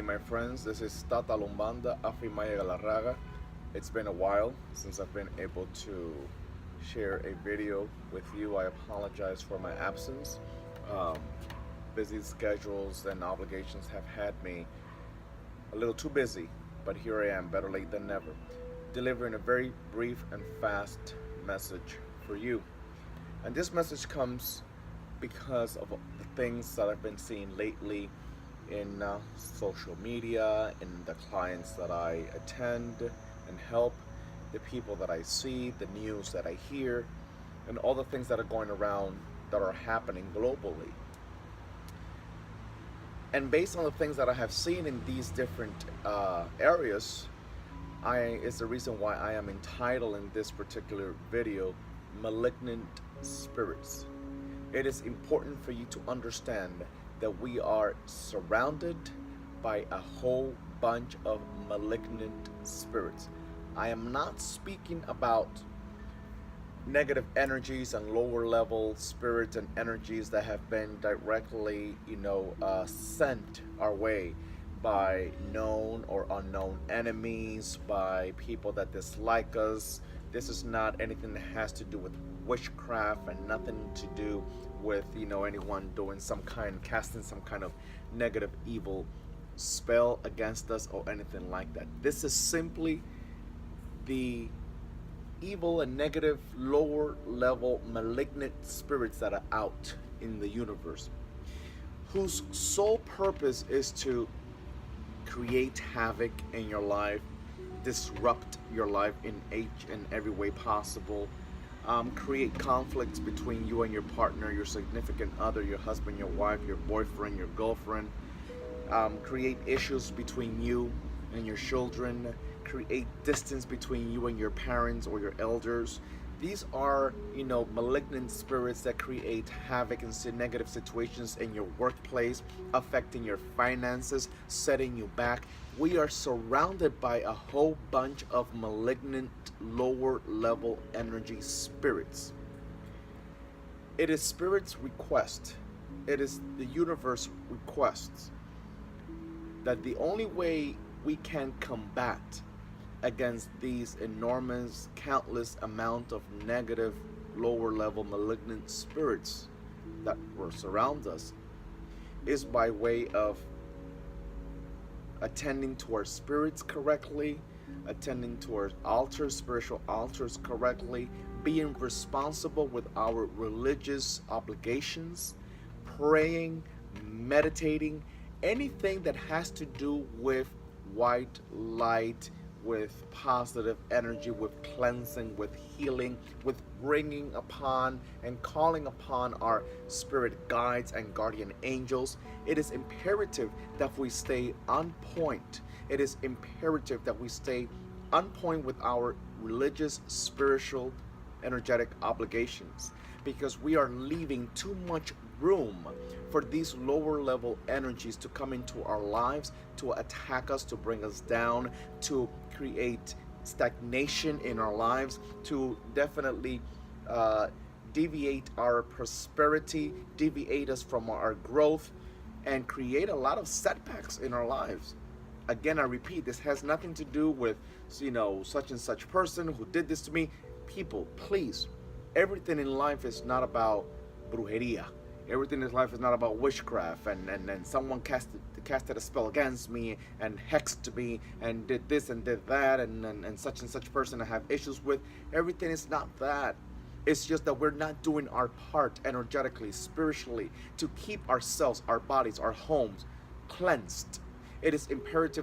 evening, my friends. This is Tata Lombanda Afimaya Galarraga. It's been a while since I've been able to share a video with you. I apologize for my absence. Um, Busy schedules and obligations have had me a little too busy, but here I am, better late than never, delivering a very brief and fast message for you. And this message comes because of the things that I've been seeing lately in social media, in the clients that I attend and help, the people that I see, the news that I hear, and all the things that are going around that are happening globally. And based on the things that I have seen in these different areas, is the reason why I am entitling this particular video Malignant Spirits. It is important for you to understand that we are surrounded by a whole bunch of malignant spirits. I am not speaking about negative energies and lower level spirits and energies that have been directly, sent our way by known or unknown enemies, by people that dislike us. This is not anything that has to do with witchcraft and nothing to do with anyone doing casting some kind of negative evil spell against us or anything like that. This is simply the evil and negative lower level malignant spirits that are out in the universe, whose sole purpose is to create havoc in your life, disrupt your life in each and every way possible, create conflicts between you and your partner, your significant other, your husband, your wife, your boyfriend, your girlfriend, create issues between you and your children, create distance between you and your parents or your elders. These are, malignant spirits that create havoc and negative situations in your workplace, affecting your finances, setting you back. We are surrounded by a whole bunch of malignant, lower level energy spirits. It is Spirit's request, it is the universe requests that the only way we can combat against these enormous, countless amount of negative, lower level malignant spirits that will surround us is by way of attending to our spirits correctly, attending to our altars, spiritual altars correctly, being responsible with our religious obligations, praying, meditating, anything that has to do with white light, with positive energy, with cleansing, with healing, with bringing upon and calling upon our spirit guides and guardian angels. It is imperative that we stay on point. It is imperative that we stay on point with our religious, spiritual, energetic obligations, because we are leaving too much room for these lower level energies to come into our lives, to attack us, to bring us down, to create stagnation in our lives, to definitely deviate our prosperity, deviate us from our growth, and create a lot of setbacks in our lives. Again, I repeat, this has nothing to do with such and such person who did this to me. People, please, everything in life is not about brujeria. Everything in life is not about witchcraft and someone casted a spell against me and hexed me and did this and did that and such person I have issues with. Everything is not that. It's just that we're not doing our part energetically, spiritually, to keep ourselves, our bodies, our homes cleansed. It is important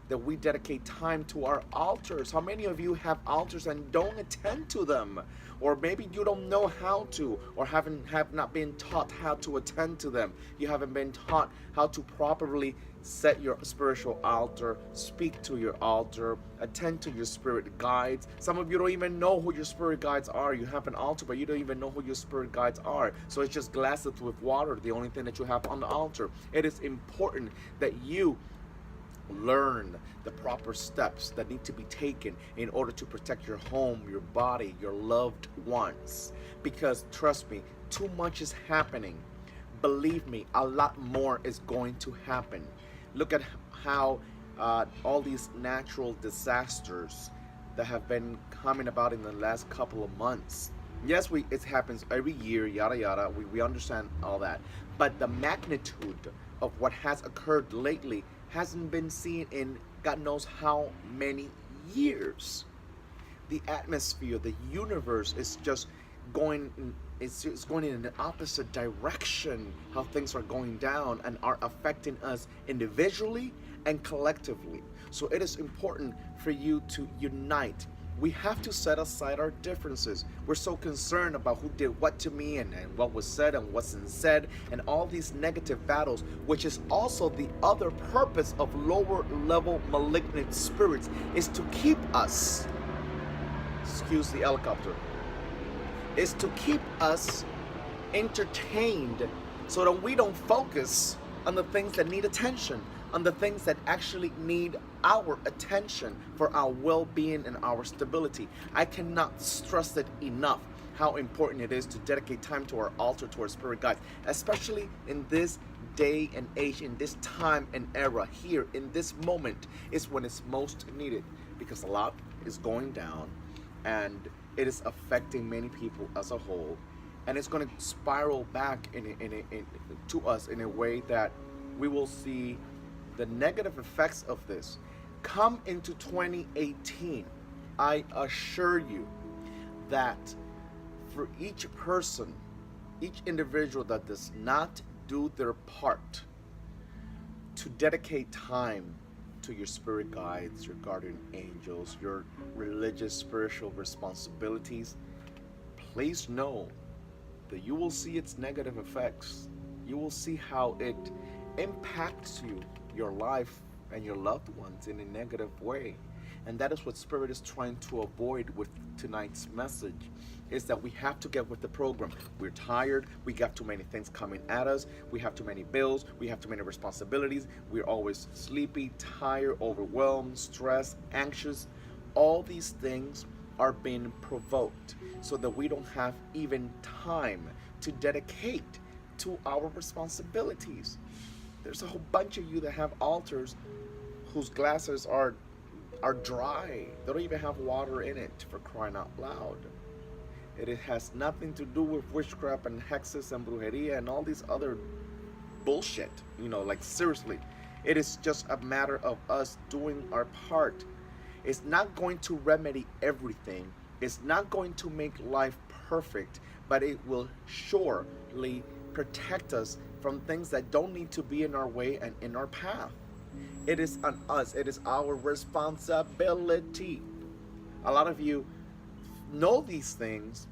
that we dedicate time to our altars. How many of you have altars and don't attend to them? Or maybe you don't know how to, or have not been taught how to attend to them. You haven't been taught how to properly set your spiritual altar, speak to your altar, attend to your spirit guides. Some of you don't even know who your spirit guides are. You have an altar, but you don't even know who your spirit guides are. So it's just glasses with water, the only thing that you have on the altar. It is important that you learn the proper steps that need to be taken in order to protect your home, your body, your loved ones. Because trust me, too much is happening believe me, a lot more is going to happen. Look at how all these natural disasters that have been coming about in the last couple of months. Yes, it happens every year, yada yada. We understand all that, but the magnitude of what has occurred lately hasn't been seen in God knows how many years. The atmosphere, the universe is just going. It's going in an opposite direction. How things are going down and are affecting us individually and collectively. So it is important for you to unite. We have to set aside our differences. We're so concerned about who did what to me and what was said and wasn't said and all these negative battles, which is also the other purpose of lower level malignant spirits, is to keep us, excuse the helicopter, is to keep us entertained so that we don't focus on the things that need attention, on the things that actually need our attention for our well-being and our stability. I cannot stress it enough how important it is to dedicate time to our altar, to our spirit guides, especially in this day and age, in this time and era, here in this moment is when it's most needed, because a lot is going down and it is affecting many people as a whole, and it's going to spiral back to us in a way that we will see the negative effects of this come into 2018. I assure you that for each person, each individual that does not do their part to dedicate time to your spirit guides, your guardian angels, your religious spiritual responsibilities, please know that you will see its negative effects. You will see how it impacts you, your life, and your loved ones in a negative way. And that is what Spirit is trying to avoid with tonight's message, is that we have to get with the program. We're tired, we got too many things coming at us, we have too many bills, we have too many responsibilities, we're always sleepy, tired, overwhelmed, stressed, anxious. All these things are being provoked so that we don't have even time to dedicate to our responsibilities. There's a whole bunch of you that have altars whose glasses are dry. They don't even have water in it, for crying out loud. It has nothing to do with witchcraft and hexes and brujeria and all these other bullshit. Like seriously. It is just a matter of us doing our part. It's not going to remedy everything. It's not going to make life perfect, but it will surely protect us from things that don't need to be in our way and in our path. It is on us. It is our responsibility. A lot of you know these things,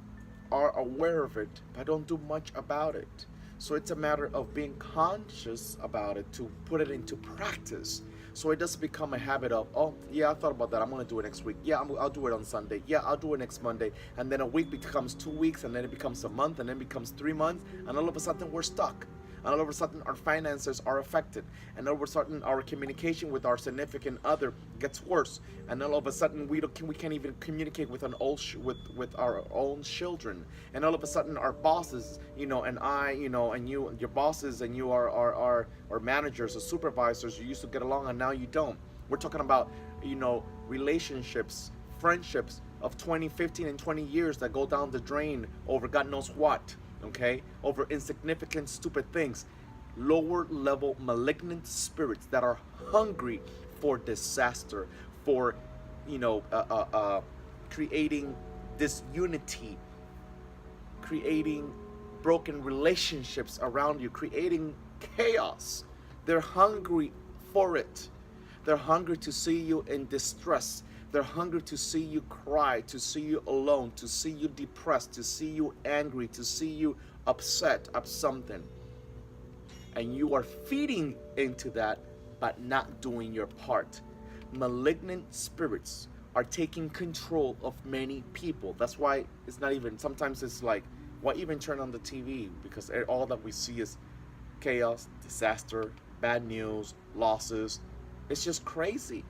are aware of it, but don't do much about it. So it's a matter of being conscious about it to put it into practice. So it doesn't become a habit of, oh, yeah, I thought about that. I'm going to do it next week. Yeah, I'll do it on Sunday. Yeah, I'll do it next Monday. And then a week becomes 2 weeks, and then it becomes a month, and then it becomes 3 months. And all of a sudden, we're stuck. And all of a sudden, our finances are affected. And all of a sudden, our communication with our significant other gets worse. And all of a sudden, we can't even communicate with with our own children. And all of a sudden, our bosses, and I, and you, your bosses, and you are our managers or supervisors. You used to get along, and now you don't. We're talking about, relationships, friendships of 20, 15, and 20 years that go down the drain over God knows what. Okay, over insignificant, stupid things. Lower level malignant spirits that are hungry for disaster, for creating disunity, creating broken relationships around you, creating chaos. They're hungry for it. They're hungry to see you in distress. They're hungry to see you cry, to see you alone, to see you depressed, to see you angry, to see you upset of something. And you are feeding into that, but not doing your part. Malignant spirits are taking control of many people. That's why it's not even, sometimes it's like, why even turn on the TV? Because all that we see is chaos, disaster, bad news, losses. It's just crazy.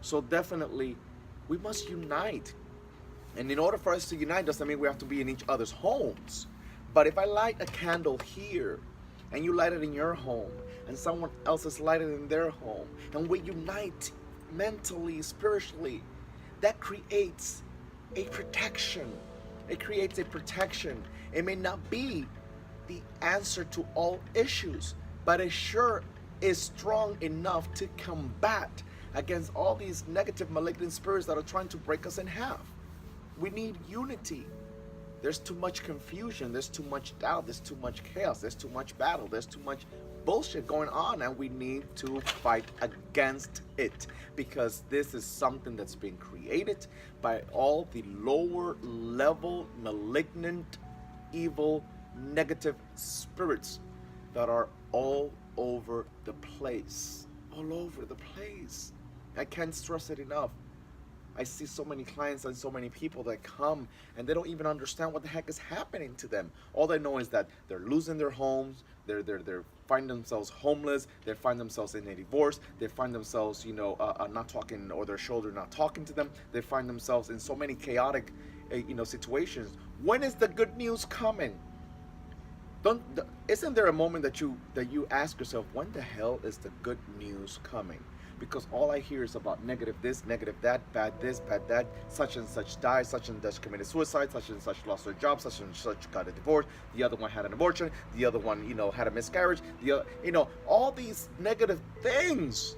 So definitely, we must unite. And in order for us to unite, doesn't mean we have to be in each other's homes. But if I light a candle here, and you light it in your home, and someone else has lighted it in their home, and we unite mentally, spiritually, that creates a protection. It creates a protection. It may not be the answer to all issues, but it sure is strong enough to combat against all these negative malignant spirits that are trying to break us in half. We need unity. There's too much confusion, there's too much doubt, there's too much chaos, there's too much battle, there's too much bullshit going on, and we need to fight against it, because this is something that's been created by all the lower level malignant, evil, negative spirits that are all over the place. All over the place. I can't stress it enough. I see so many clients and so many people that come and they don't even understand what the heck is happening to them. All they know is that they're losing their homes, they're find themselves homeless, they find themselves in a divorce, they find themselves, not talking, or their shoulder not talking to them. They find themselves in so many chaotic, situations. When is the good news coming? Isn't there a moment that you ask yourself, when the hell is the good news coming? Because all I hear is about negative this, negative that, bad this, bad that, such and such died, such and such committed suicide, such and such lost their job, such and such got a divorce, the other one had an abortion, the other one, had a miscarriage, the other, all these negative things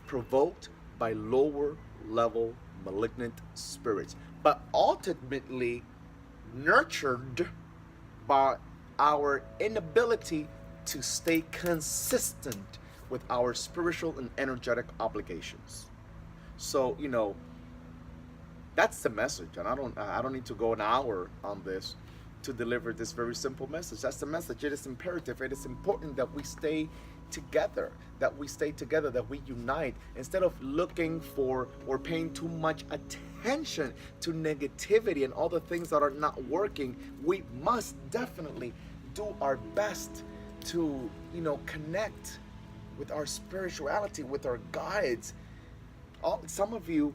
provoked by lower level malignant spirits, but ultimately nurtured by our inability to stay consistent with our spiritual and energetic obligations. So, that's the message, and I don't need to go an hour on this to deliver this very simple message. That's the message. It is imperative, it is important that we stay together, that we unite, instead of looking for or paying too much attention to negativity and all the things that are not working. We must definitely do our best to, connect with our spirituality, with our guides. Some of you,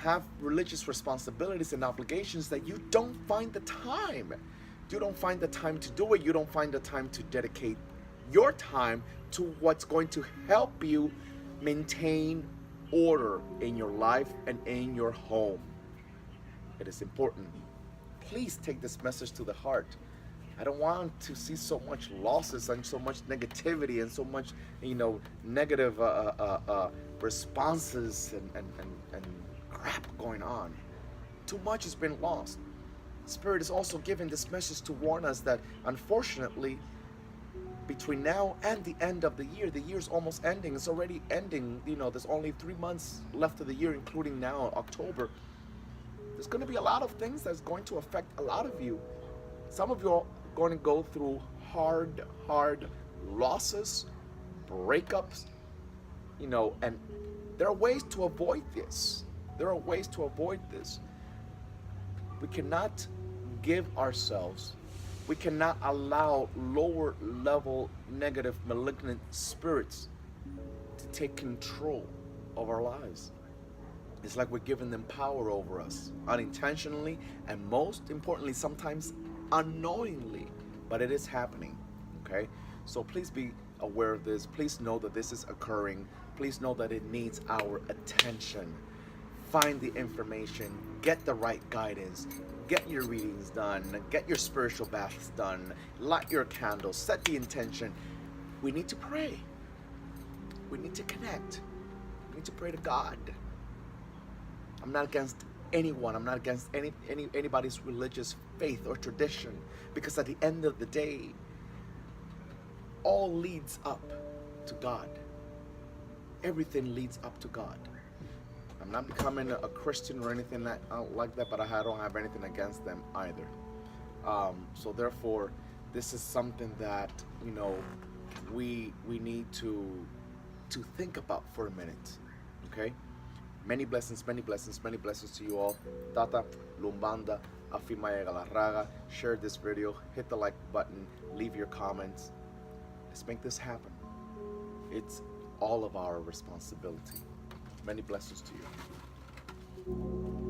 have religious responsibilities and obligations that you don't find the time. You don't find the time to do it. You don't find the time to dedicate your time to what's going to help you maintain order in your life and in your home. It is important. Please take this message to the heart. I don't want to see so much losses and so much negativity and so much, negative responses and crap going on. Too much has been lost. Spirit is also giving this message to warn us that, unfortunately, between now and the end of the year's almost ending. It's already ending. There's only 3 months left of the year, including now, October. There's going to be a lot of things that's going to affect a lot of you. Some of you are going to go through hard losses, breakups, and there are ways to avoid this. We cannot we cannot allow lower level negative malignant spirits to take control of our lives. It's like we're giving them power over us, unintentionally, and most importantly, sometimes unknowingly, but it is happening. Okay, so please be aware of this. Please know that this is occurring. Please know that it needs our attention. Find the information, get the right guidance, get your readings done, get your spiritual baths done, light your candles, set the intention. We need to pray. We need to connect. We need to pray to God. I'm not against anyone. I'm not against anybody's religious faith or tradition, because at the end of the day, all leads up to God. Everything leads up to God. I'm not becoming a Christian or anything like that, but I don't have anything against them either. So therefore, this is something that we need to think about for a minute. Okay. Many blessings to you all. Tata, Lumbanda, Afimaya Galarraga. Share this video, hit the like button, leave your comments. Let's make this happen. It's all of our responsibility. Many blessings to you.